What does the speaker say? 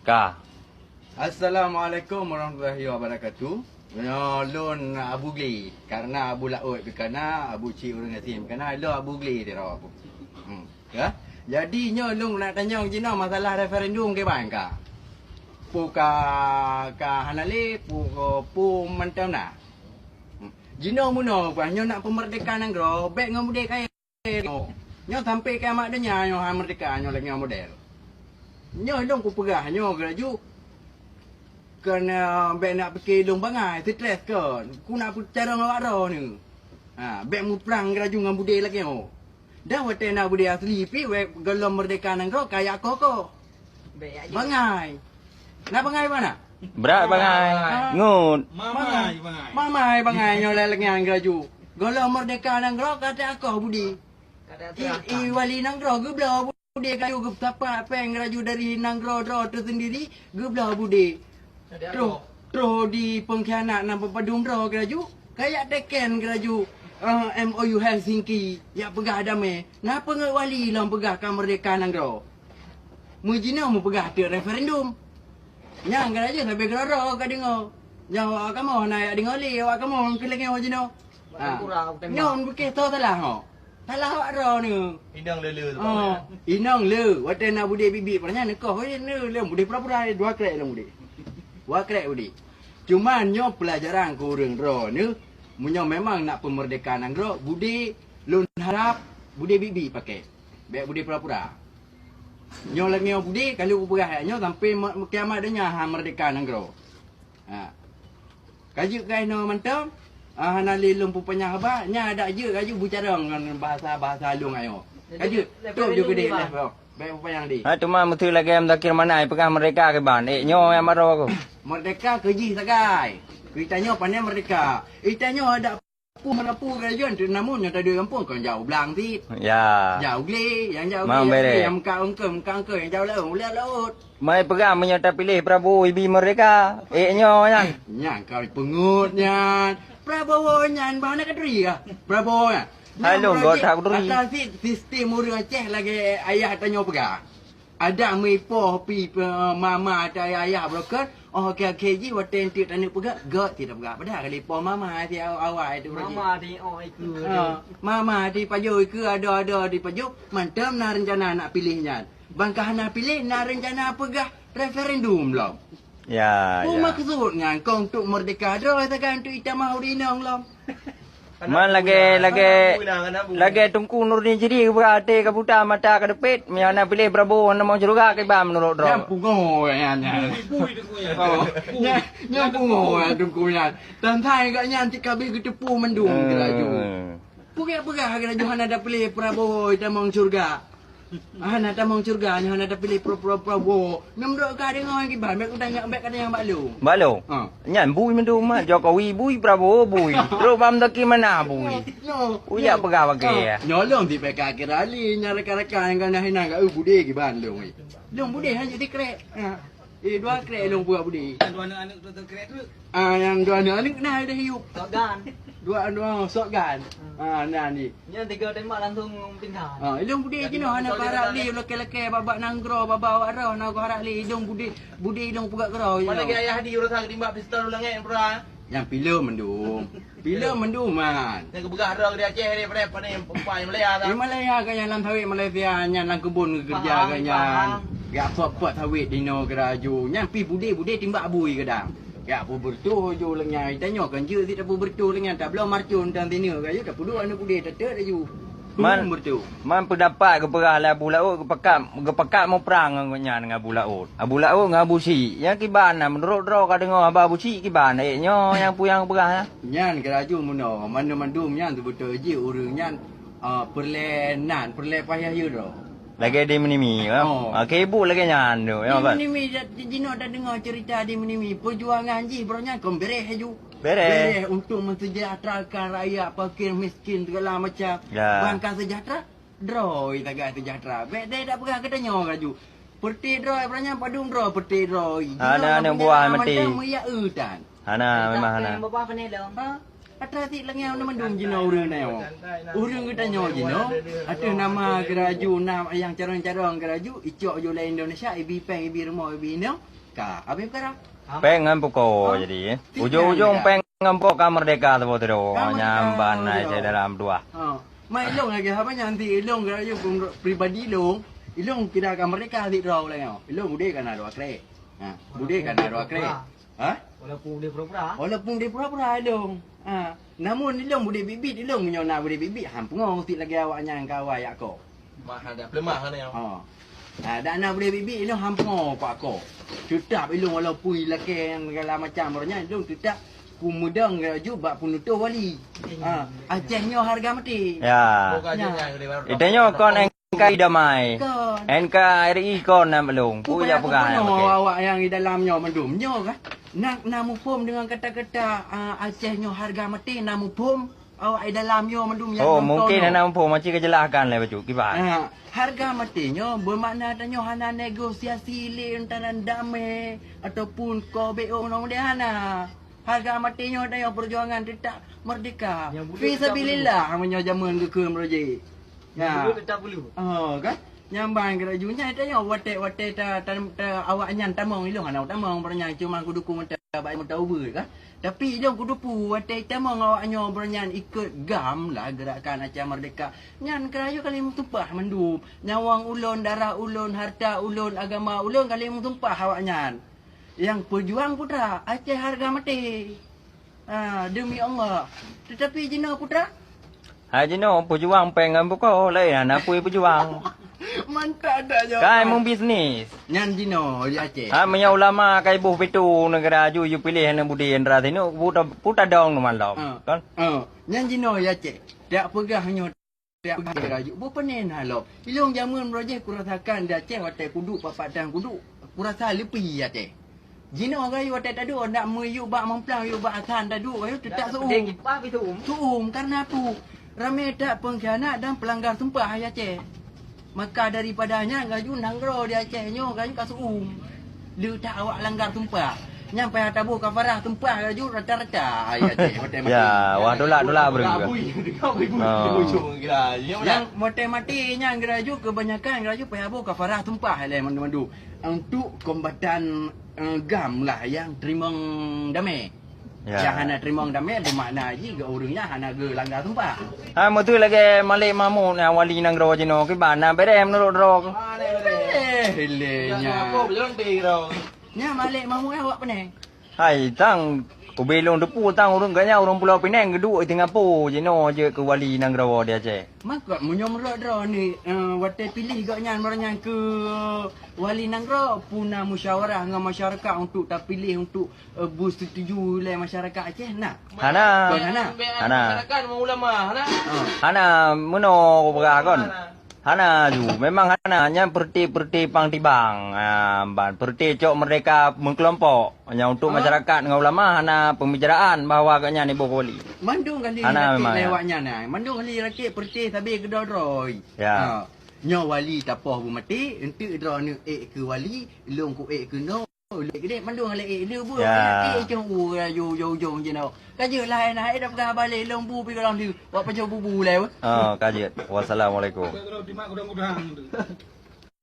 Kah. Assalamualaikum warahmatullahi wabarakatuh. Lon Abu Gli karena Abu Laut berkana Abu Cik Urang Asim karena lo Abu Gli dia raw aku. Ya. Jadi nyo long nak tanya Cina masalah referendum ke bang ka. Pu ka hanale pu mantam na. Cina muno pa nyo nak pemerdekaan negara baik ngam budek kaya. Nyo sampai kiamat dunia nyo merdeka nyo lagi model. Nyo long ku pegah nyo geraju kena bek nak pergi long bangai stres ke ku nak cara ngawak ro ni bek mu perang geraju dengan budaya lagi oh dah wate nak budaya asli pi we gelom merdeka nang ro kaya koko bangai nak bangai mana Berat bangai. Ngut. mamai bangai nyo lagi geraju gelom merdeka nang ro kata aku budi i wali nang ro gebla budi kayu gep sapa peng geraju dari nang ro tersendiri gebla budi Terus di pengkhianat nampak padung roh keraju. Kayak teken keraju MOU Helsinki yang pegah damai. Napa ngai wali lang pegah kemerdekaan negara. Mujina mu pegah te referendum. Nyang keraju sampai geroro ka dengo. Yang kamu nak dengo li awak kamu keleng mujina. Nyon buke to salah ho. Salah awak ro ni. Inang lele tu. Inang le. Wate na bude bibi pernah nak ko ni le bude pura-pura dua krek lang bude. Wakrek budi. Cuma nyo pelajaran kurang ro ni munyo memang nak pemerdekaan negara budi lun harap budi bibi pakai. Baik budi pura-pura. Nyo lagi nyo budi kalau berah nyo sampai kiamat dunia merdeka negara. Kaji kai no mantap. Hanali lum pupanya haba nya ada je kaji bicara dengan bahasa lung ayo. Kaji tu juga deh lah. Baik pupanya di. Cuma mesti lagi am takir mana pegah mereka ke ban. Nyo yang maro aku. Merdeka keji sagai. Kita nyo pandai merdeka. Kita nyo ada merapu kerajaan tu namun yang tadi kampung kan jauh belang ti. Ya. Jauh gli, yang jauh gli. Yang mengka yang jauh laut. Mai pegah menyata pilih Prabowo ibi mereka. Nyo yang. Yang kau pengut nyan. Prabowo nyan mana kadri ah. Prabowo nyan. Halo, gak tak kadri. Atas sistem urang Aceh lagi ayah tanya pegah. Ada mepo pi mama atau ayah broker. Oh KKG waten ti tani pegak gak tidak pegak pada kali po mama ti awak itu Mama di itu. Mama di pajo ke ada di pajo mantam na rencana nak pilihnya. Bangkah nak pilih nak rencana pegah referendum lah. Ya, ya. Maksudnya kau untuk merdeka dah takkan untuk ita mau dinang lah. Man lagi tungku nur ni jadi berate ke buta mata ke depit miana pilih Prabowo nama juga ke bam menurut dro. Yang pungo ya nya. Yang pungo ya tungkunya. Dan thai gak nyanti kabi ke tepu mendung keraju. Pugak-pugak keraju hana ada pilih Prabowo ita mong surga. Hana ada mong surga hana ada pilih Prabowo. Namdok ka dengar ki ban mek tanya mek kada yang balu. Balu. Nyan bui mendung mah Jokowi bui Prabowo bui. Terus bam taki mana bui. Uya pegah pakai. Nyolong di PK kirali nyara-rekan kan hina ka bude ki ban long. Long bude hanya di krek. Dua krek long buat bude. Dua anak tu krek tu. Yang dua anak nah ada hiup. Sogan. Dua sogan. Nah ni. Yang tiga tembak langsung pingsan. Ilung bude kino anak harap li leke-leke babak nanggro babak warah nak harap li ilung bude ilung pugak gero. Mana lagi ayah di urang timbak pistol ulang pura. Yang pilih mendung. Pilih mendung man. Yang kebegah dah di Aceh ni pada yang perempuan Malaya Di Malaya kan yang lam sawit Malaysia yang lam kebun kerja kan yang gak pot sawit dino keraju. Yang pi bude timbak abui kadang. Ya apa bertuh jo lengnya tanya kan je tidak apa bertuh lengnya tak belum marcun dan tini kayu tak perlu anu bude tak ada ju. Man bertuh. Man pendapat ke perah lah Abu Laut kepekat mau perang dengan Abu Laut. Abu Laut dengan Abu Si. Yang kibana menurut dro ka dengar Abu Si kibana nyo yang puyang perah. Nyan keraju muno mana mandum nyan tu betul je urang nyan perlenan perle payah ye ro. Lagi di menimi kan. Kebuk lagi nyan tu. Ya kan. Di menimi jino dah dengar cerita di menimi perjuangan ji bronya kombereh ju. Bereh untuk mensejahterakan rakyat fakir miskin segala macam. Bangka sejahtera droi tagak sejahtera. Bek dia dak pegang katanya kaju. Perti droi bronya padung droi perti droi. Ada buah mati. Ya utan. Hana memang hana. Bapa panel dah. Atrati lengan nama dum jino urang neo. Urang kita nyo jino. Ada nama geraju nama yang carang-carang geraju. Icok jo lain Indonesia. Ibi peng, ibi rumah, ibi neo. Ka, abim kara. Pengen poko jadi. Ujung-ujung pengen poko merdeka tu tu. Nyamban aja dalam dua. Mai long lagi apa nanti long geraju pribadi long. Ilong kira akan merdeka di draw lah ngau. Ilong bude kan ada akre. Ha, bude kan ada akre. Ha? Walaupun dia pura-pura. Walaupun dia pura-pura ilong. Ha, namun ilong bude bibit ilong menyona bude bibit hampung mesti lagi awaknya engkau awak ko. Mah ada pelemah kan yang. Ha. Ha, dak nak bude bibit ilong hampung pak ko. Tetap ilong walaupun laki yang segala macam orangnya ilong tetap kumudang juga penutup wali. Ha, acehnya harga mati. Ya. Itanya kon NKRI damai. NKRI kon nam belum. Puya pegang. Awak yang di dalamnya mendumnya kan. Nak namu pom dengan kata-kata Acehnya harga mati namu pom awak di dalamnya mendum yang oh mungkin namu pom macam kejelakan lah baju kibat. Harga matinya bermakna tanya hana negosiasi le antara damai ataupun ko BO nong dia hana. Harga matinya tanya perjuangan tetap merdeka. Fi sabilillah menyo zaman ke meroje. Ya. Tetap bulu. Oh kan? Nyambang gerajunya tanya wate ta awak nyan tamong ilong ana tamong bernyang cuma ku dukung baik mata ubur kan. Tapi ilong ku dupu wate tamong awak nyo bernyan ikut gam lah gerakan Aceh Merdeka. Nyan kerayu kali tumpah mendum. Nyawang ulun, darah ulun, harta ulun, agama ulun kali tumpah awak nyan. Yang pejuang putra Aceh harga mati. Demi Allah. Tetapi jina putra Haji no pejuang pengen buka lain anak pui pejuang. Mantap dah jawab. Kai mung bisnis. Nyan jino di Aceh. Menya ulama kai buh pitu negara ju you pilih na budi endra tinu puta dong no malam. Kan? Nyan jino di Aceh. Dak pegahnya dak pegah ju. Bu penen halop. Ilong jamun projek kurasakan di Aceh wate kudu papatan kudu. Kurasa lepi Aceh. Jino gayu wate tadu nak meyu bak memplang yu bak asan tadu gayu tetap suum. Suum karena apa? Ramai tak pengkhianat dan pelanggar sumpah di Aceh. Maka daripadanya gaju nanggro di Aceh nyo gaju kasum. Lu tak awak langgar tumpah. Nyampai tabu kafarah tumpah gaju rata-rata ayat Aceh mati mati. Ya, wah dolak berengga. Yang mati nya gaju kebanyakan gaju payabu kafarah tumpah le mandu-mandu. Untuk kombatan gam lah yang terima damai. Ya. Yang hana terima damai bermakna ji ke orangnya hana ge langgar tumpah. Betul lagi malik mamu na wali nang ro jino ki bana berem no ro. Helenya. Apa berjalan tirau. Nya malik mamu awak peneng. Hai tang ubelong depu tang urang ganya urang Pulau Pinang kedua tengah po jino je ke wali nang ro dia je. Maka munyom ro ni wate pilih gak nyan marang ke wali nang ro puna musyawarah dengan masyarakat untuk tak pilih untuk bersetuju oleh masyarakat Aceh nak. Hana. Kan mau ulama, Hana meno berakon. Hana ju memang hana hanya perti pang tibang. Ban perti cok mereka mengkelompok hanya untuk masyarakat dengan ulama hana pembicaraan bahawa agaknya ni bokoli. Mandung kali Hana rakit lewatnya nah. Mandung kali rakit perti tapi kedodroi. Ya. Nyo wali tapoh bu mati entu dro ni ke wali long ku ke no. Lek gede mandung lek dia bu rakit jong yo je no. Kaje lah nak dak gah balik long bu pi kalau dia buat macam bubu lew. Kajet. Wassalamualaikum. Kalau di mak gudang-gudang.